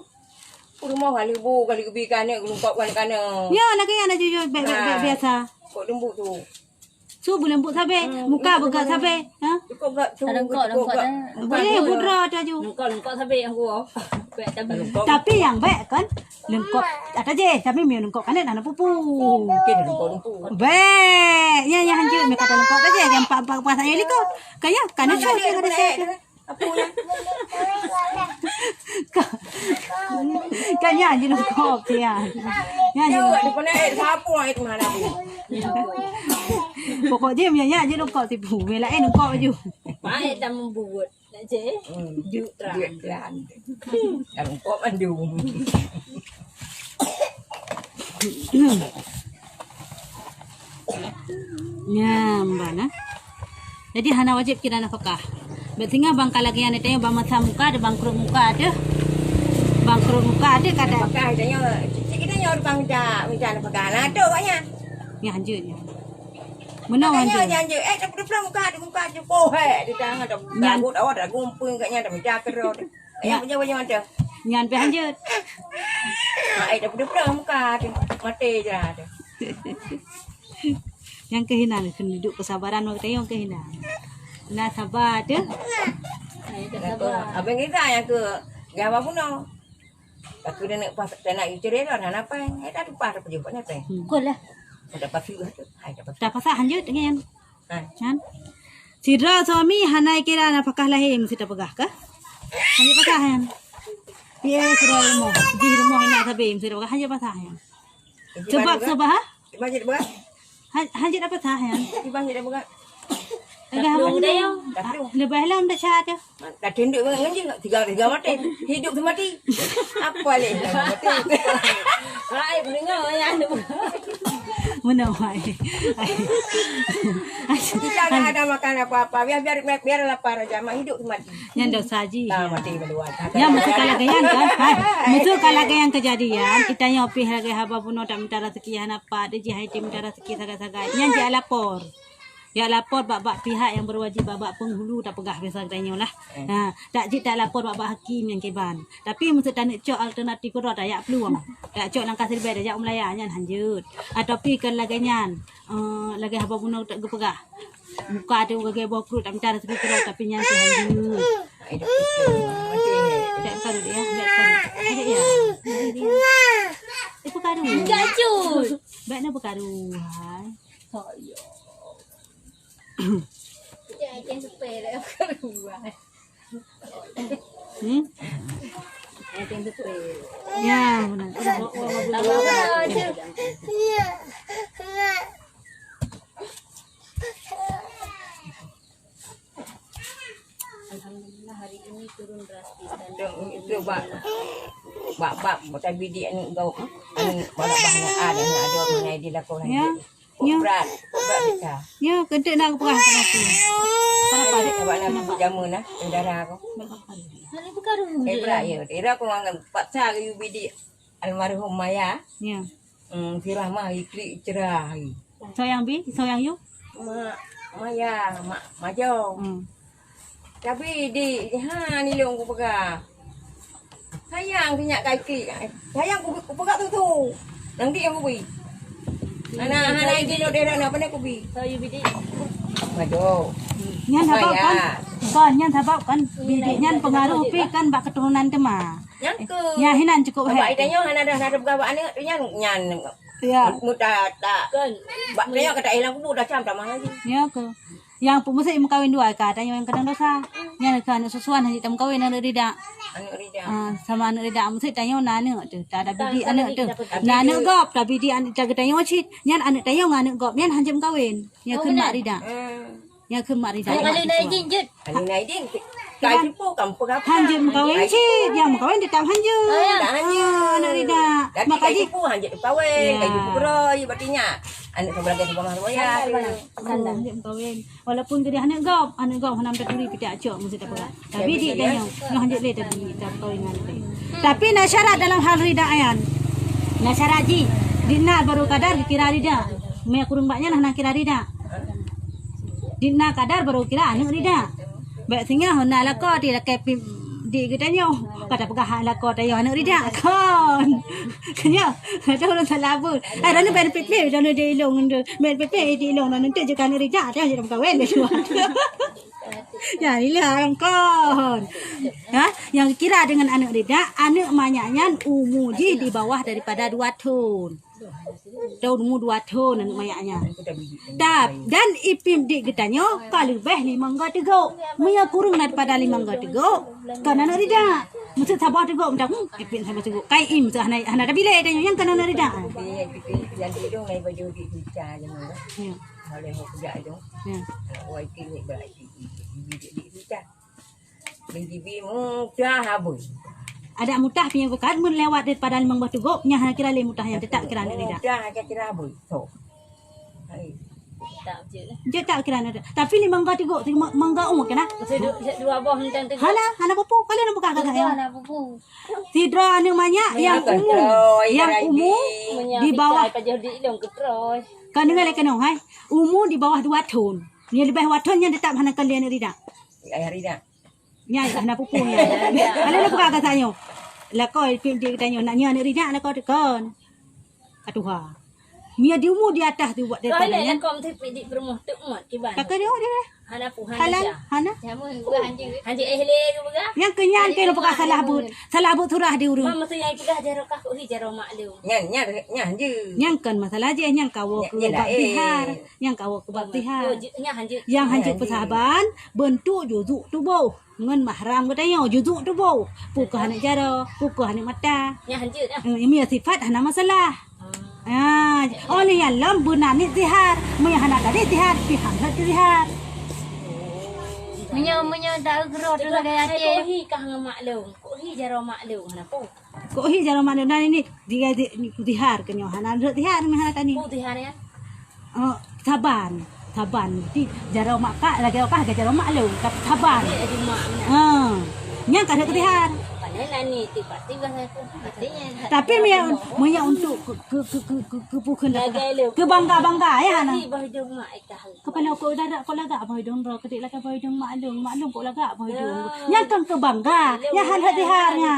rumah kali bu kali kebikan ni lengkap kan. Ya lagi yang ada jujur biasa. Kok lembut tu. So lembut sampai muka begat sampai. Ha? Cukup tak tu. Dalam kop dah. Boleh budra tu. Lengkap sampai aku. Baik tapi Tapi yang baik kan lengkap ada je tapi mi lengkap kan nak pupu. Mungkin lembut. Baik. Ya hanjur mi kata lengkap aja yang pak pasang helikop. Kaya kan ada Apa ya? Kan ya hanjur lengkap dia. Ya Dia hanjur. di mana sapu itu mana tu. Pokok dia mi ya hanjur lengkap tipu. Melain lengkap aja. baik dah membuat. Nak je. Jutra. Dia kan. Dalam kok mandung. Ya, mbana. Jadi hana wajib kira nafkah. Bertinggal bangka lagi yang tanya bang mata muka ada bangkrut muka ada. Bangkrut muka ada kata. Pakai tanya kita nyor bang minta pakai ada banyak. Ya hanjurnya. Menau Tanya hanjur. janji dapat pulang muka je poh di tangan dah. Dagut awak dah gumpung katnya dah minta kerod. Punya ada. Nyan pe hanjur. Dapat pulang muka mati je ada. Yang kehinan kena duduk kesabaran waktu yang kehinan. Nah sabar tu. Abang kita yang ke gawa pun no. Aku dah nak pas dah nak cerai dah nak apa? Dah lupa dah pergi buat apa? Kol lah. Dah pas juga tu. Hai dapat. Dah pasal hanjur dengan. Hai. Kan? Sidra suami hanai kira nafkah lahir mesti tak pegah ke? Hanjur pasal han. Dia sidra rumah. Di rumah nak sabi mesti pegah hanjur pasal han. Sebab ha? Masjid buat. Hanjur apa sah han? Di masjid dah buat. Agak apa dah yo. Lebih lah dah chat. Dah tinduk dengan je tiga mati. Hidup tu mati. Apa leh mati. Baik dengar yang Menau ai. Kita tak ada makan apa-apa. Biar lapar aja. Mak hidup tu mati. Yang dah saji. Mati berdua. Ya mesti kalagayan kan. Mesti kalagayan kejadian. Kita yang opih lagi haba puno tak minta rezeki apa. Dia jihai minta rezeki sagai-sagai. Yang dia lapor. Ya lapor bab pihak yang berwajib bab penghulu tak pegah biasa katanya lah. Ha, tak lapor bab hakim yang keban. Tapi mesti tak nak cok alternatif kau tak yak peluang. Tak cok langkah serba dah jak melayannya hanjut. Ataupun kan laganyan. Lagi apa pun tak pegah. Muka tu gage bokrut tak minta rezeki kau tapi yang hanjut. Tak kadu dia, tak kadu. Ada ya. Itu kadu. Gacut. Baik nak berkadu. Hai. Jangan sepele aku keluar. Ya, benar. Alhamdulillah hari ini turun drastis dan Itu bab macam bidik ni kau banyak ada mana dia lakukan. Ya. Ya. Berat kita. Ya, kedek nak perah kan aku. Kenapa dek? Nampak nak pijama nah, saudara aku. Hal ni bukan rumah. Berat ya. Dia aku anggap paksa ke UBD almarhum Maya. Ya. Firah mah ikli cerah. Sayang bi, sayang you. Maya, mak majo. Tapi di ni long aku pegang. Sayang minyak kaki. Sayang aku pegang tu. Nanti aku beli. Anak ini dia nak apa nak aku beli. So you bidi. Majo. Nyan habaq kan. Kan nyan habaq kan. Bidik nyan pengaruh pi kan bak keturunan tema. Yang ke. Ya hinan cukup Bapak hai. itanya hana dah ada bergawa ni nyan. Ya. Muda tak. Kan. Bak dia kata hilang aku dah cam tak mah lagi. Ya ke. Yang pemusa ibu kawin dua katanya yang kadang dosa. Nyan kan susuan haji tam kawin anak rida. Anak Rida. Sama anak rida musa tanya nana tu. Tak ada bidik anak tu. Nana gop tapi bidik anak jaga tanya cit. Nyan anak tanya anak gop nyan hanjam kawin. Yang ke mak rida. Yang ke mak rida. Kalau nak jinjut. Ani nai ding. Kai tipu kampung apa? Hanjam kawin cit. Yang kawin tetap hanjam. Tak hanya. Anak rida. Jadi Mak kai haji. tipu hanjat kawin, kai tipu geroy berartinya. Anak sebelah ke sebelah ya. Hanjam kawin. Walaupun dia anak gop hanam terturi piti acok mesti tak pegat. Tapi dia tanya, yang hanjat le tadi tak kawin nanti. Tapi nasyarat dalam hal rida ayan. Nasyarat ji. Dina baru kadar kira rida. Me kurung baknya nah kira rida. Dina kadar baru kira anak rida. Baik singa hona la ko di la kepi di katanya kata pegah la ko tayo anak rida kon. Kanya ada orang salah pun. Ada ni ben pepe dan dia ilong ndu. Ben pepe di ilong nanti je kan rida dia jadi kawin dia dua. Ya inilah yang kon. Ha, yang kira dengan anak rida, anak manyaknya umuji di bawah daripada 2 tahun. Tahun umur 2 tahun anak manyaknya. Dan ipim di getanya kalau lebih 5 tegok. Maya kurang daripada 5 tegok. Kan anak rida. Mesti sabar tegok macam ipim sama tegok. Kai im tu anak ada bila tanya yang kan anak rida. Yang di dong nai baju di bicara jangan. Ya. Boleh mau kerja dong. Ya. Wai kini berarti di bicara. Bibi mudah habis. Ada mutah punya bekat mun lewat daripada 5 tegok nya kira le mutah yang tetap kira anak rida. Mudah aja kira habis. So. Hai. Tak je. Dia tak kira anak rida. Tapi 5 tegok 5 umur kena. Mesti dua buah macam tu. Hala, anak popo kalian nak buka kakak ya. Nak pupu. Tidra anu banyak yang umum. Yang umum di bawah Pajah di ilong ketros. kan dengar lek kenong hai. Umum di bawah 2 tahun. Ni lebih 2 tahun yang tetap hana kalian rida. Ayah Rida. Nya hana pupu nya. Kalian nak buka kakaknya. Lah kau pim dia tanya nak nya rida nak kau tekan. Atuha. Mia di umur di atas tu buat Kau daripada ni nya. kom tu di rumah tu mat kiban. Kakak dia dia. Hana puhan Halal, dia. hana. Jamu bukan anjing. Hanji ehle ke bega? Yang kenyan ke buka salah but. Salah but surah di urung. Mama tu yang pegah jaro kah ko hi jaro maklum. Nyan je. Yang kan masalah je yang kawo ke Yalah, baktihar. Yang kawo ke baktihar. Nya hanji. Yang hancur persahaban bentuk juzuk tubuh ngan mahram katanya juzuk tubuh pukul hanak jara pukul hanak mata Nya hanji dah. ini sifat hana masalah oleh yang lam bunan ni zihar mai hana tadi zihar pihak hak zihar Menyo tak gerot tu Ko gaya hati. hi kah ngam maklum. Ko hi jaro maklum hana po. kok hi jara mana dan ini dia zihar kenyo hana zihar mai hana tadi Po ti hari ya. saban di jara mak lagi apa ke jara maklum tapi saban Di mak. nya kan hak zihar Panela ni tiba-tiba aku. Katanya. tapi Mia untuk kebukan kebangga ya hana Di bah jong mak ikah. kepala kau dah kau lagak apa hidung ro ketik lagak apa hidung maklum kau lagak apa hidung yang kan kebangga ya hal hadiharnya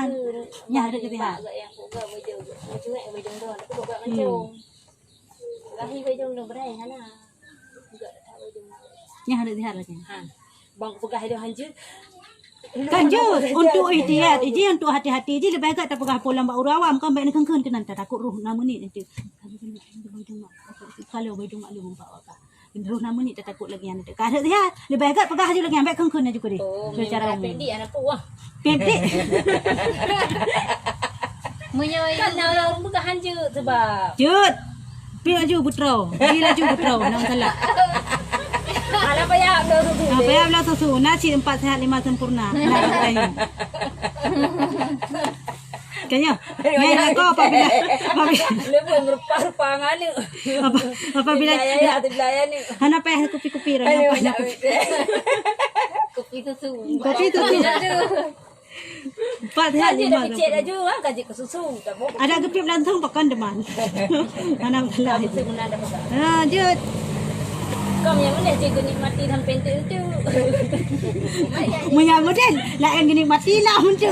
ya ada ketihar Yang ko ga bah jong. Cuek bah jong ron. Aku buka macam. Lahi bah jong ron berai hana. Juga tak bah jong. ya ada ketihar lagi Ha. Bang pegah dia hanji. kanjut untuk ihtiyat iji untuk hati-hati iji lebih agak tak pegah pulang mbak urawam kan baik nak kan nanti takut ruh 6 menit nanti kalau hidung maklum mbak waka ruh 6 menit tak takut lagi nanti kada dia lebih agak pegah aja lagi ambil kan juga deh secara umum Pendi anak puah. pendek Menyo Kan orang pegah hanji sebab. jut pi laju putro nang salah Ala payah ke tu. apa ya belah susu nasi 4 sehat 5 sempurna. Kayaknya. Ya kau apabila Lebih merupa-rupa ngani. apabila Ya, tu belaya ni. hana payah kupi-kupi ran Ayo, apa. Kopi susu. Kopi tu tu. Empat Kaji hari dah kecil dah juga, kaji ke susu. Tak boleh. ada gepip langsung pakan deman. Hana belah itu. Itu guna ada pegang. Ha dia Kau yang mana cikgu nikmati sampai tu. punya model lah yang gini mati nak muncul.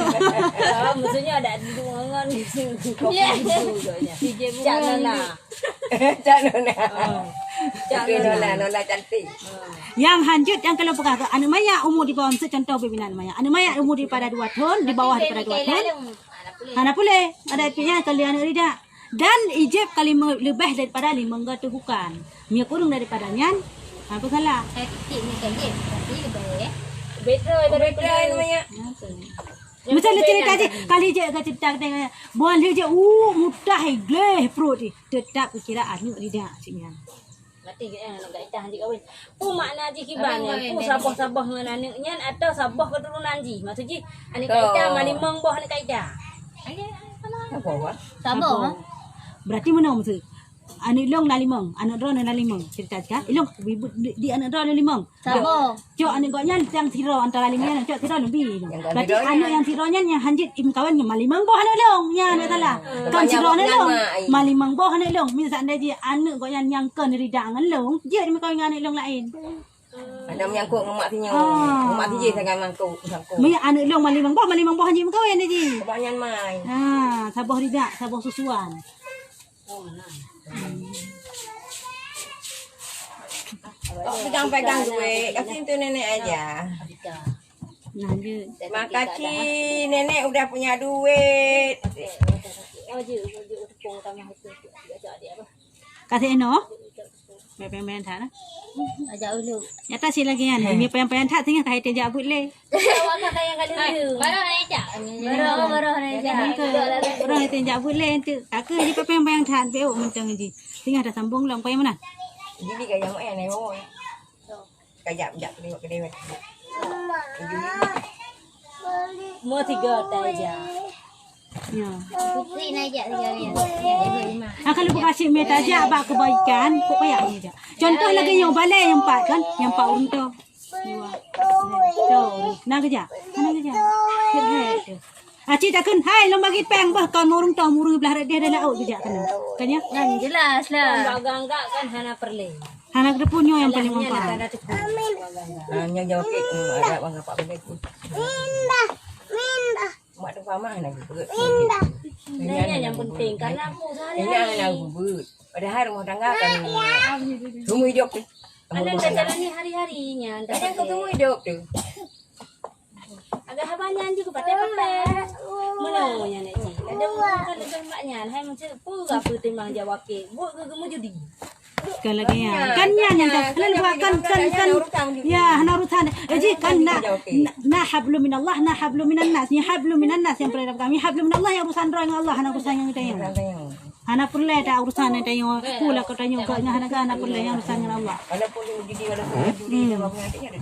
Maksudnya ada dua orang di sini. Ya. Kopi Cak Nona. Cak Nona. Cak Okey, Nona. Nona cantik. Yang lanjut yang kalau pegang anak maya umur di bawah contoh pimpinan maya. Anak maya umur daripada 2 tahun, di bawah daripada 2 tahun. Anak boleh. Ada pihak kali anak rida. Dan ijab kali lebih daripada 5 enggak tu bukan. Mia kurang daripada nyan. Apa salah? Saya kecil ni kan je. Tapi lebih. Betul Beda namanya. Macam dia cerita je. Kali je kat cerita tengok. Buan dia je mudah gleh perut ni. Tetap kira anak rida sini. Mati ke yang nak kaitan haji kahwin. Pu makna haji kiban ni. Pu sabah-sabah dengan anaknya atau sabah keturunan haji. Maksudnya anak kaitan malimang boh anak kaitan. Apa wah? Sabar. Berarti mana maksud? Anak long na limang, anak dron na limang. Cerita ka? Ilong di anak dron na limang. Sabar. Cok anak gaknya yang tiro antara limang cok tiro lebih. Yang Berarti dron anak yang tironya yang hanjit im kawan yang malimang boh anak long. Ya, nak salah. Kan tiro na long. Malimang boh anak long. Misal anda dia anak gaknya yang kan ridang long, dia dia kawin anak long lain. Ada menyangkut dengan mak tinyo. Mak tinyo sangat mangkuk sangkuk. Mai anak long malimang boh hanjit kawin dia ji. Kebanyakan mai. Ha, sabah ridak, sabah susuan. Pegang-pegang duit. Kasi itu nenek aja. Nah, dia Makasih nenek udah punya duit. Haji tepung tanah itu. Ajak dia apa? kata eno. Main thả đó. Ajak ulu. Nyata sih lagi kan. Ini payang-payang thả tinggal kait dia abut le. Awak kata yang kali ni. Baru nak ajak. Baru nak ajak. Orang itu yang abut le itu. Aku ni payang-payang thả beo macam ni. Tinggal ada sambung long payang mana? Jadi kayak yang mana boy. Kayak jak ke dewa. Mau 3 tak aja. Ya. Putri nak ajak tiga dia. Ya, lima. Kalau bukan kasih meta aja abak kebaikan, kok payah aja. Contoh lagi yang balai yang 4 kan, yang 4 orang tu. Tu, nak kerja. Nak kerja. Hehehe. Acik takkan, hai lo bagi peng bah kau murung tu murung belah dia dah laut kerja kan. Kan ya? Kan jelas lah. Enggak kan hana perle. Anak dia punya yang paling mampu. Hanya jawab ke ada bang apa benda tu. Mak tu pamah nak beut. Ini yang penting karena aku sehari Ini nak beut. Padahal rumah tangga kan semua hidup tu. ada jalani hari-harinya. Kadang kau semua hidup tu. Agak habanyan juga pakai-pakai. Menaunya nak cik. Kadang kalau maknya hai macam apa apa timbang jawab ke. Buat ke gemu judi. Sekali lagi ya. Kan yang dah. Kan bukan kan. Ya, hana urusan. Jadi kan na hablu min Allah, na hablu minan nas. Ni hablu minan nas yang perintah kami. Hablu min Allah yang urusan orang Allah, hana urusan yang kita yang. Hana perlu ada urusan yang tanya pula kau tanya kau hana perlu yang urusan dengan Allah. Walaupun dia judi walaupun judi dia bawa penyakitnya.